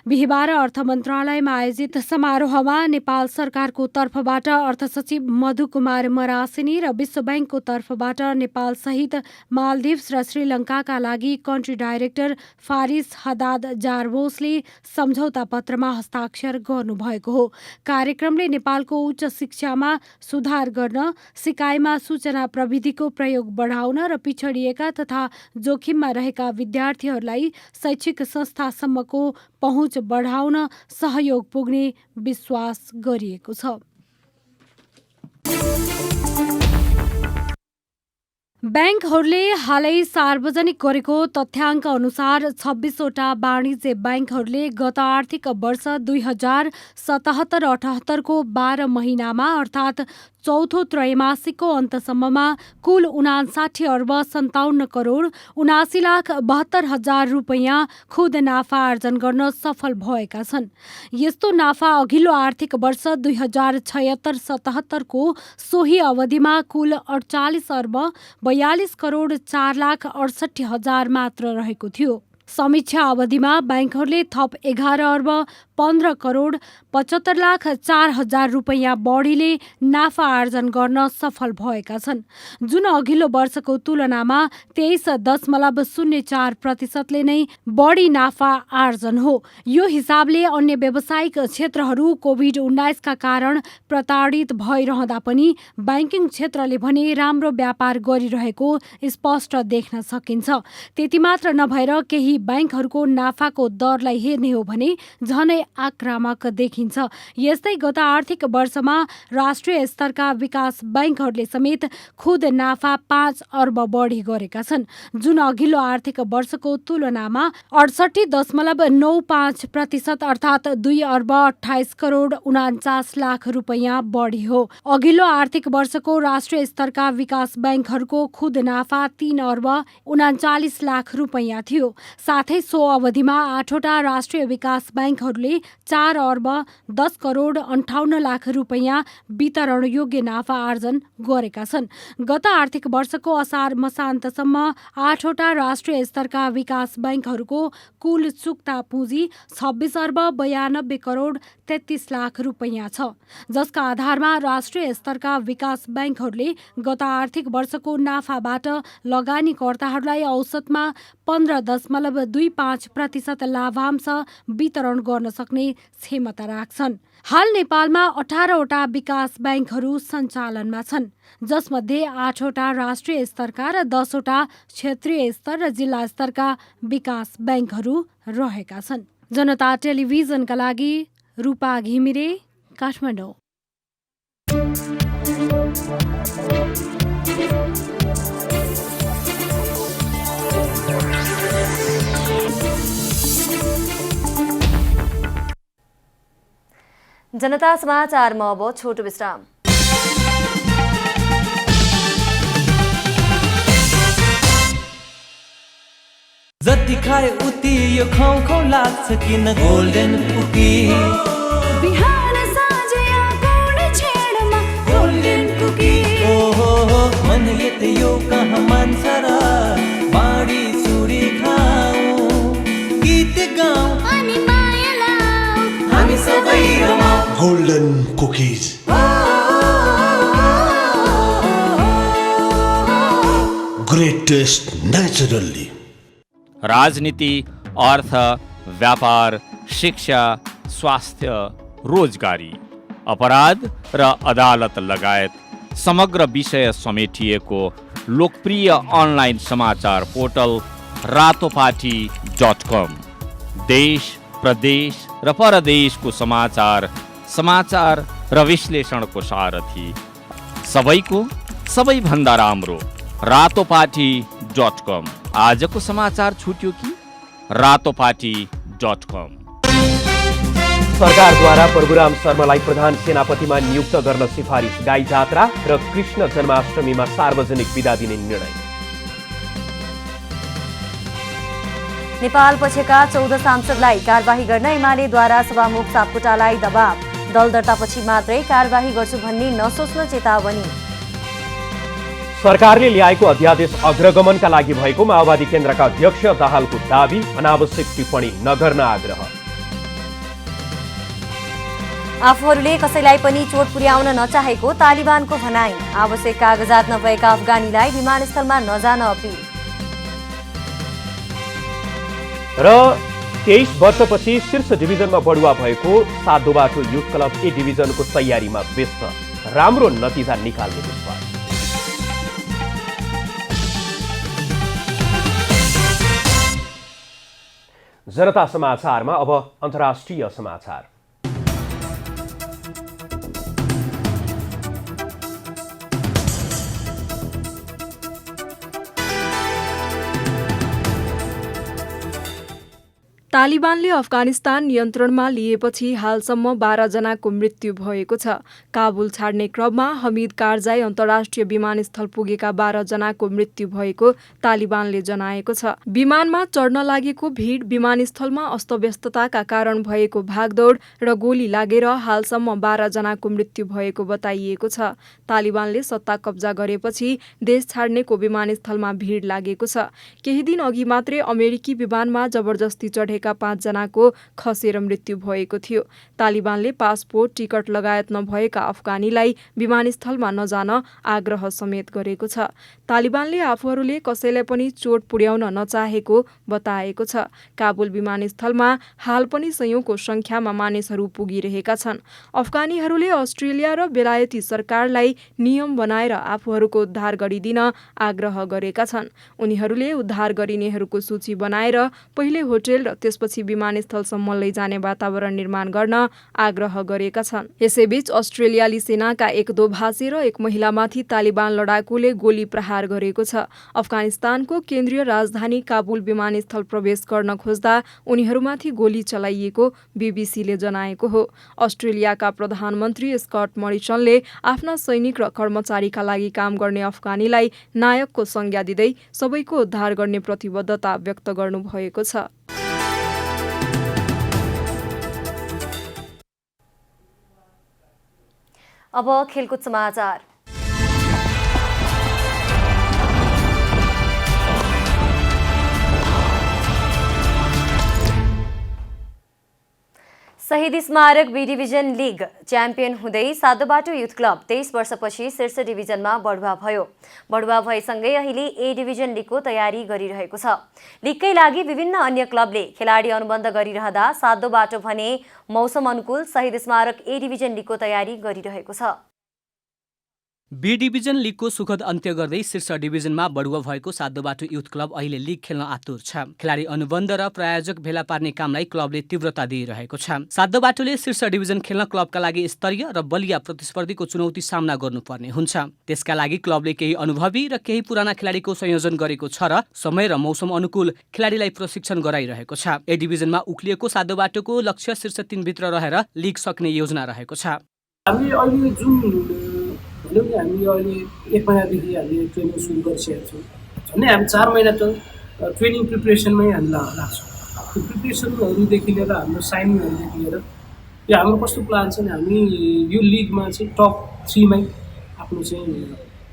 बिहिबार अर्थ मन्त्रालयमा आयोजित समारोहमा नेपाल सरकारको तर्फबाट अर्थ सचिव मधु कुमार मरासिनी र विश्व बैंकको तर्फबाट नेपाल सहित मालदिव्स र श्रीलङ्काका लागि कन्ट्री डाइरेक्टर फारिस हदाद जारबोसले सम्झौता पत्रमा हस्ताक्षर गर्नुभएको हो। कार्यक्रमले नेपालको उच्च शिक्षामा सुधार गर्न, सिकाइमा सूचना प्रविधिको प्रयोग बढाउन र पिछडिएका तथा जोखिममा रहेका विद्यार्थीहरूलाई शैक्षिक संस्थासम्मको पहुँच बढाउन सहयोग पुग्ने विश्वास गरिएको छ। ब्याङ्कहरूले हालै सार्वजनिक गरेको तथ्याङ्क अनुसार 26वटा वाणिज्य ब्याङ्कहरूले गत आर्थिक वर्ष 2077-78 को 12 महिनामा अर्थात् चौथो त्रैमासिकको अन्तसम्ममा कुल 59 अर्ब 57 करोड 79,72,000 रुपैयाँ खुद नाफा आर्जन गर्न सफल भएका छन्। यस्तो नाफा अघिल्लो आर्थिक वर्ष 2076-77 को सोही अवधिमा कुल 48 अर्ब 42 करोड 4,68,000 मात्र रहेको थियो। समीक्षा अवधिमा ब्याङ्कहरूले थप 11 अर्ब 15 करोड 75,04,000 रुपैयाँ बढीले नाफा आर्जन गर्न सफल भएका छन्, जुन अघिल्लो वर्षको तुलनामा 23.04%ले नै बढी नाफा आर्जन हो। यो हिसाबले अन्य व्यावसायिक क्षेत्रहरू कोभिड-19 का कारण प्रताडित भइरहँदा पनि ब्याङ्किङ क्षेत्रले भने राम्रो व्यापार गरिरहेको स्पष्ट देख्न सकिन्छ। त्यति मात्र नभएर केही ब्याङ्कहरूको नाफाको दरलाई हेर्ने हो भने झनै आक्रामक देखिन्छ। यस्तै गत आर्थिक वर्षमा राष्ट्रिय स्तरका विकास ब्याङ्कहरूले समेत खुद नाफा 5 अर्ब बढी गरेका छन्, जुन अघिल्लो आर्थिक वर्षको तुलनामा 68.95% अर्थात् 2 अर्ब 28 करोड 49 लाख रुपैयाँ बढी हो। अघिल्लो आर्थिक वर्षको राष्ट्रिय स्तरका विकास ब्याङ्कहरूको खुद नाफा 3 अर्ब 39 लाख रुपैयाँ थियो। साथै सो अवधिमा 8वटा राष्ट्रिय विकास ब्याङ्कहरूले 4 अर्ब 10 करोड 58 लाख रुपैयाँ वितरणयोग्य नाफा आर्जन गरेका छन्। गत आर्थिक वर्षको असार मसान्तसम्म 8वटा राष्ट्रिय स्तरका विकास बैंकहरूको कुल चुक्ता पुँजी 26 अर्ब 92 करोड 33 लाख रुपैयाँ छ, जसका आधारमा राष्ट्रिय स्तरका विकास बैंकहरूले गत आर्थिक वर्षको नाफाबाट लगानीकर्ताहरूलाई औसतमा 15.25% लाभांश वितरण गर्न सक्ने क्षमता राख्छन्। हाल नेपालमा 18वटा विकास बैंकहरू सञ्चालनमा छन्, जसमध्ये 8वटा राष्ट्रिय स्तरका र 10वटा क्षेत्रीय स्तर र जिल्ला स्तरका विकास बैंकहरू रहेका छन्। जनता टेलिभिजनका लागि रूपा घिमिरे, काठमाडौँ। जनता समाचारमा अब छोटो विश्राम। जति खाए उति यो खाउ खाउ लाग्छ किन गोल्डन कुकी। बिहान साँझ या कुनै छेडमा गोल्डन कुकी। ओहो मनले त यो कहाँ मान्छ र बाडी चुडी खाऊ गीत गाऊ अनि माया लाऊ हामी सबै रमाऊ। Golden cookies great taste naturally. राजनीति, अर्थ, व्यापार, शिक्षा, स्वास्थ्य, रोजगारी, अपराध र अदालत लगायत समग्र विषय समेटिएको लोकप्रिय अनलाइन समाचार पोर्टल रातोपाटी.com। देश, प्रदेश र परदेशको समाचार र विश्लेषणको सारथी, सबैको सबैभन्दा राम्रो रातोपाटी.com। आजको समाचार छुट्यो कि रातोपाटी.com। सरकारद्वारा प्रभुराम शर्मालाई प्रधान सेनापतिमा नियुक्त गर्न सिफारिस, गाई जात्रा र कृष्ण जन्माष्टमीमा सार्वजनिक बिदा दिने निर्णय। नेपाल पक्षका 14 सांसदलाई कारबाही गर्न एमालेद्वारा सभामुख सापकोटालाई दबाव। दल दर्तापछि मात्रै कारबाही गर्छु भन्ने नसोच्न चेतावनी। सरकारले ल्याएको अध्यादेश अग्रगमनका लागि भएको माओवादी केन्द्रका अध्यक्ष दाहालको दाबी। अनावश्यक टिप्पणी नगर्न आग्रह। आफूहरूले कसैलाई पनि चोट पुर्याउन नचाहेको तालिबानको भनाई। आवश्यक कागजात नभएका अफगानीलाई विमानस्थलमा नजान अपिल। र 23 वर्षपछि शीर्ष डिभिजनमा बढुवा भएको सातोबाटो युथ क्लब ए डिभिजनको तयारीमा व्यस्त। राम्रो नतिजा निकाल्ने विश्वास। जनता समाचारमा अब अन्तर्राष्ट्रिय समाचार। तालिबानले अफगानिस्तान नियन्त्रणमा लिएपछि हालसम्म 12 जनाको मृत्यु भएको छ। काबुल छाड्ने क्रममा हमिद कारजाई अन्तर्राष्ट्रिय विमानस्थल पुगेका 12 जनाको मृत्यु भएको तालिबानले जनाएको छ। विमानमा चढ्न लागेको भिड, विमानस्थलमा अस्तव्यस्तताका कारण भएको भागदौड र गोली लागेर हालसम्म 12 जनाको मृत्यु भएको बताइएको छ। तालिबानले सत्ता कब्जा गरेपछि देश छाड्नेको विमानस्थलमा भिड लागेको छ। केही दिन अघि मात्रै अमेरिकी विमानमा जबरजस्ती चढेका 5 जनाको खसेर मृत्यु भएको थियो। तालिबानले पासपोर्ट, टिकट लगायत नभएका अफगानीलाई विमानस्थलमा नजान आग्रह समेत गरेको छ। तालिबानले आफूहरूले कसैलाई पनि चोट पुर्याउन नचाहेको बताएको छ। काबुल विमानस्थलमा हाल पनि सयौंको संख्यामा मानिसहरू पुगिरहेका छन्। अफगानीहरूले अस्ट्रेलिया र बेलायती सरकारलाई नियम बनाएर आफूहरूको उद्धार गरिदिन आग्रह गरेका छन्। उनीहरूले उद्धार गरिनेहरूको सूची बनाएर पहिले होटेल र त्यसपछि विमानस्थलसम्म लैजाने वातावरण निर्माण गर्न आग्रह गरेका छन्। यसैबीच अस्ट्रेलियाली सेनाका एक दोभाषी र एक महिलामाथि तालिबान लडाकुले गोली प्रहार गरेको छ। अफगानिस्तानको केन्द्रीय राजधानी काबुल विमानस्थल प्रवेश गर्न खोज्दा उनीहरूमाथि गोली चलाइएको बीबीसीले जनाएको हो। अस्ट्रेलियाका प्रधानमन्त्री स्कट मरिसनले आफ्ना सैनिक र कर्मचारीका लागि काम गर्ने अफगानीलाई नायकको संज्ञा दिँदै सबैको उद्धार गर्ने प्रतिबद्धता व्यक्त गर्नुभएको छ। अब खेलकुद समाचार। शहीद स्मारक बी डिभिजन लिग च्याम्पियन हुँदै सातोबाटो युथ क्लब 23 वर्षपछि शीर्ष डिभिजनमा बढुवा भयो। बढुवा भएसँगै अहिले ए डिभिजन लिगको तयारी गरिरहेको छ। लिगकै लागि विभिन्न अन्य क्लबले खेलाडी अनुबन्ध गरिरहँदा सातोबाटो भने मौसम अनुकूल शहीद स्मारक ए डिभिजन लिगको तयारी गरिरहेको छ। बी डिभिजन लिगको सुखद अन्त्य गर्दै शीर्ष डिभिजनमा बढुवा भएको सातोबाटो युथ क्लब अहिले लिग खेल्न आतुर छ। खेलाडी अनुबन्ध र प्रायोजक भेला पार्ने कामलाई क्लबले तीव्रता दिइरहेको छ। सातोबाटोले शीर्ष डिभिजन खेल्न क्लबका लागि स्तरीय र बलिया प्रतिस्पर्धीको चुनौती सामना गर्नुपर्ने हुन्छ। त्यसका लागि क्लबले केही अनुभवी र केही पुराना खेलाडीको संयोजन गरेको छ र समय र मौसम अनुकूल खेलाडीलाई प्रशिक्षण गराइरहेको छ। ए डिभिजनमा उक्लिएको सातोबाटोको लक्ष्य शीर्ष 3 भित्र रहेर लिग सक्ने योजना रहेको छ। हामी अहिले अहिले 1 महिनादेखि हामीले ट्रेनिङ सुरु गरिसकेका छौँ। झन्डै हामी 4 महिना त ट्रेनिङ प्रिपरेसनमै हामी लाग्छौँ। त्यो प्रिपरेसनहरूदेखि लिएर हाम्रो साइनिङहरूदेखि लिएर यो हाम्रो कस्तो प्लान छ भने हामी यो लिगमा चाहिँ टप 3 मै आफ्नो चाहिँ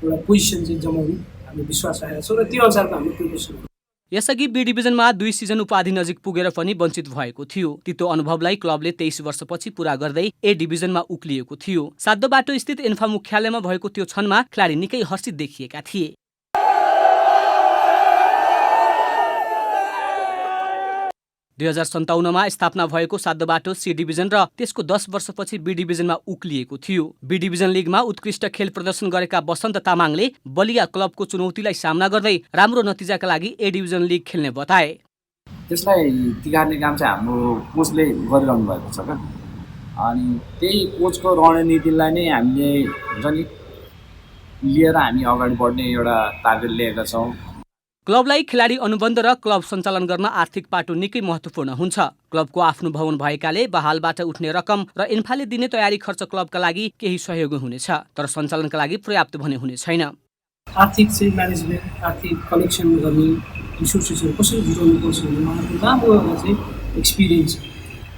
एउटा पोजिसन चाहिँ जमाउने हामीले विश्वास राखेका छौँ र त्यो अनुसारको हाम्रो प्रिपरेसन। यसअघि बी डिभिजनमा 2 सिजन उपाधि नजिक पुगेर पनि वञ्चित भएको थियो। तितो अनुभवलाई क्लबले 23 वर्षपछि पूरा गर्दै ए डिभिजनमा उक्लिएको थियो। सातोबाटो स्थित इन्फा मुख्यालयमा भएको त्यो क्षणमा खेलाडी निकै हर्षित देखिएका थिए। 2057 मा स्थापना भएको सातोबाटो सी डिभिजन र त्यसको 10 वर्षपछि बी डिभिजनमा उक्लिएको थियो। बी डिभिजन लिगमा उत्कृष्ट खेल प्रदर्शन गरेका बसन्त तामाङले बलिया क्लबको चुनौतीलाई सामना गर्दै राम्रो नतिजाका लागि ए डिभिजन लिग खेल्ने बताए। त्यसलाई तिगार्ने काम चाहिँ हाम्रो कोचले गरिरहनु भएको छ क्या। अनि त्यही कोचको रणनीतिलाई नै हामीले हुन्छ नि लिएर हामी अगाडि बढ्ने एउटा टार्गेट लिएका छौँ। क्लबलाई खेलाडी अनुबन्ध र क्लब सञ्चालन गर्न आर्थिक पाटो निकै महत्त्वपूर्ण हुन्छ। क्लबको आफ्नो भवन भएकाले बहालबाट उठ्ने रकम र इन्फाले दिने तयारी खर्च क्लबका लागि केही सहयोगी हुनेछ, तर सञ्चालनका लागि पर्याप्त भने हुने छैन। आर्थिक चाहिँ म्यानेजमेन्ट, आर्थिक कलेक्सन गर्ने रिसोर्सेसहरू कसरी जुटाउनु पर्छ भन्ने मलाई राम्रो एउटा चाहिँ एक्सपिरियन्स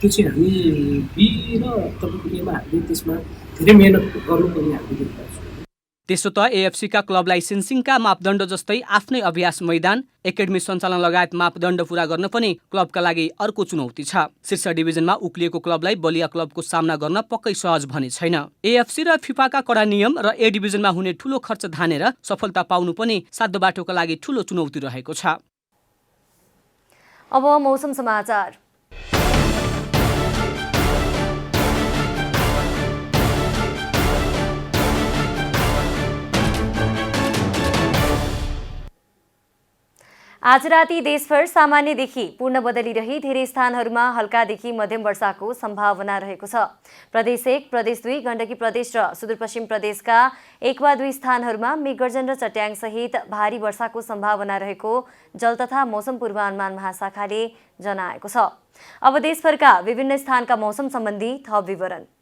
त्यो चाहिँ हामी बी र तपाईँको एमा हामीले त्यसमा धेरै मेहनत गर्नुपर्ने हामीले देखिरहेको छौँ। त्यसो त एएफसीका क्लब लाइसेन्सिङका मापदण्ड जस्तै आफ्नै अभ्यास मैदान, एकाडेमी सञ्चालन लगायत मापदण्ड पूरा गर्न पनि क्लबका लागि अर्को चुनौती छ। शीर्ष डिभिजनमा उक्लिएको क्लबलाई बलिया क्लबको सामना गर्न पक्कै सहज भने छैन। एएफसी र फिफाका कडा नियम र ए डिभिजनमा हुने ठूलो खर्च धानेर सफलता पाउनु पनि सातोबाटोका लागि ठूलो चुनौती रहेको छ। अब मौसम समाचार। आज राति देशभर सामान्यदेखि पूर्ण बदली रही धेरै स्थानहरूमा हल्कादेखि मध्यम वर्षाको सम्भावना रहेको छ। प्रदेश 1, प्रदेश 2, गण्डकी प्रदेश र सुदूरपश्चिम प्रदेशका 1 वा 2 स्थानहरूमा मेघगर्जन र चट्याङसहित भारी वर्षाको सम्भावना रहेको जल तथा मौसम पूर्वानुमान महाशाखाले जनाएको छ। अब देशभरका विभिन्न स्थानका मौसम सम्बन्धी थप विवरण।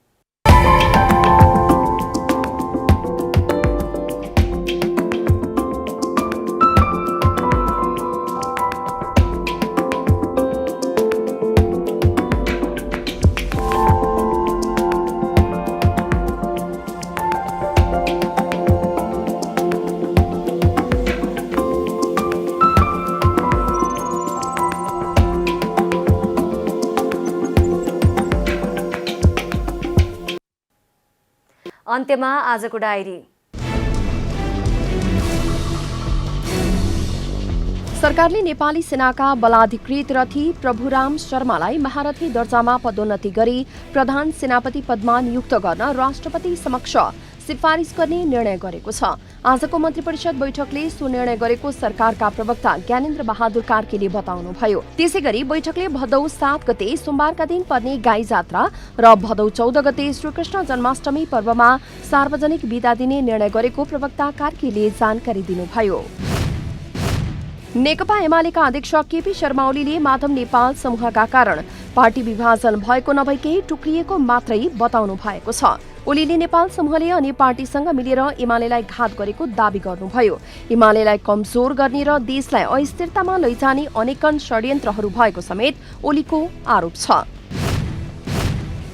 अन्त्यमा आजको डायरी। सरकारले नेपाली सेनाका बलाधिकृत रथी प्रभुराम शर्मालाई महारथी दर्जामा पदोन्नति गरी प्रधान सेनापति पदमा नियुक्त गर्न राष्ट्रपति समक्ष सिफारिस गर्ने निर्णय गरेको छ। आजको मन्त्री परिषद बैठकले सो निर्णय गरेको सरकारका प्रवक्ता ज्ञानेन्द्र बहादुर कार्कीले बताउनुभयो। त्यसैगरी बैठकले भदौ 7 गते सोमबारका दिन पर्ने गाई जात्रा र भदौ 14 गते श्रीकृष्ण जन्माष्टमी पर्वमा सार्वजनिक बिदा दिने निर्णय गरेको प्रवक्ता कार्कीले जानकारी दिनुभयो। नेकपा एमालेका अध्यक्ष केपी शर्मा ओलीले माधव नेपाल समूहका कारण पार्टी विभाजन भएको नभई केही टुक्रिएको मात्रै बताउनु भएको छ। ओलीले नेपाल समूहले अन्य पार्टीसँग मिलेर एमालेलाई घात गरेको दावी गर्नुभयो। एमालेलाई कमजोर गर्ने र देशलाई अस्थिरतामा लैजाने अनेकन षड्यन्त्रहरू भएको समेत ओलीको आरोप छ।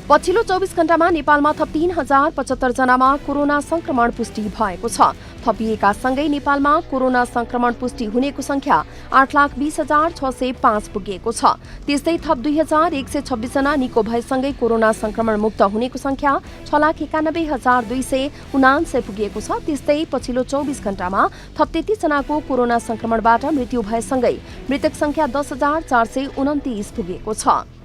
पछिल्लो 24 घण्टामा नेपालमा थप 3075 जनामा कोरोना संक्रमण पुष्टि भएको छ। थपिएका सँगै नेपालमा कोरोना संक्रमण पुष्टि हुनेको संख्या 8,20,605 पुगेको छ। त्यस्तै थप 2126 जना निको भएसँगै कोरोना संक्रमण मुक्त हुनेको संख्या 6,91,279 पुगेको छ। त्यस्तै पछिल्लो 24 घण्टामा थप 33 जनाको कोरोना संक्रमणबाट मृत्यु भएसँगै मृतक संख्या 10,429 पुगेको छ।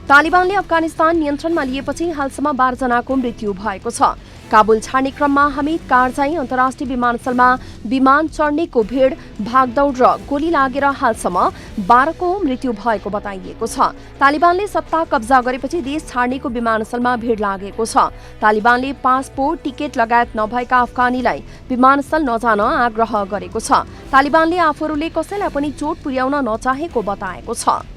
तालिबानले अफगानिस्तान नियन्त्रणमा लिएपछि हालसम्म 12 जनाको मृत्यु भएको छ। काबुल छाड्ने क्रममा हमिद कारजाई अन्तर्राष्ट्रिय विमानस्थलमा विमान चढ्नेको भिड भागदौड र गोली लागेर हालसम्म 12 को मृत्यु भएको बताइएको छ। तालिबानले सत्ता कब्जा गरेपछि देश छाड्नेको विमानस्थलमा भिड लागेको छ। तालिबानले पासपोर्ट, टिकट लगायत नभएका अफगानीलाई विमानस्थल नजान आग्रह गरेको छ। तालिबानले आफूहरूले कसैलाई पनि चोट पुर्याउन नचाहेको बताएको छ।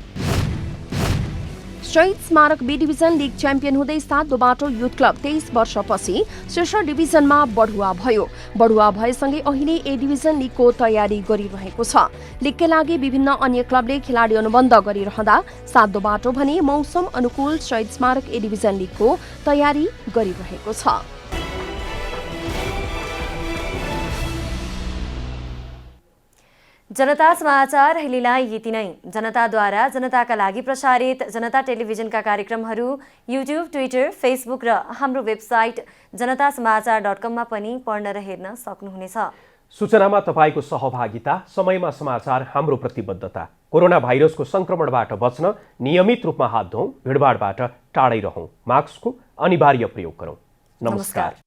शहीद स्मारक बी डिभिजन लिग च्याम्पियन हुँदै 7 दोबाटो युथ क्लब 23 वर्षपछि शीर्ष डिभिजनमा बढुवा भयो। बढुवा भएसँगै अहिले ए डिभिजन लिगको तयारी गरिरहेको छ। लिगकै लागि विभिन्न अन्य क्लबले खेलाडी अनुबन्ध गरिरहँदा 7 दोबाटो भने मौसम अनुकूल शहीद स्मारक ए डिभिजन लिगको तयारी गरिरहेको छ। जनता समाचार अहिलेलाई यति नै। जनताद्वारा जनताका लागि प्रसारित जनता टेलिभिजनका कार्यक्रमहरू युट्युब, ट्विटर, फेसबुक र हाम्रो वेबसाइट जनतासमाचार.com मा पनि पढ्न र हेर्न सक्नुहुनेछ। सूचनामा तपाईको सहभागिता, समयमा समाचार हाम्रो प्रतिबद्धता। कोरोना भाइरसको संक्रमणबाट बच्न नियमित रूपमा हात धौँ, भिडभाडबाट टाढै रहौँ, मास्कको अनिवार्य प्रयोग गरौँ। नमस्कार।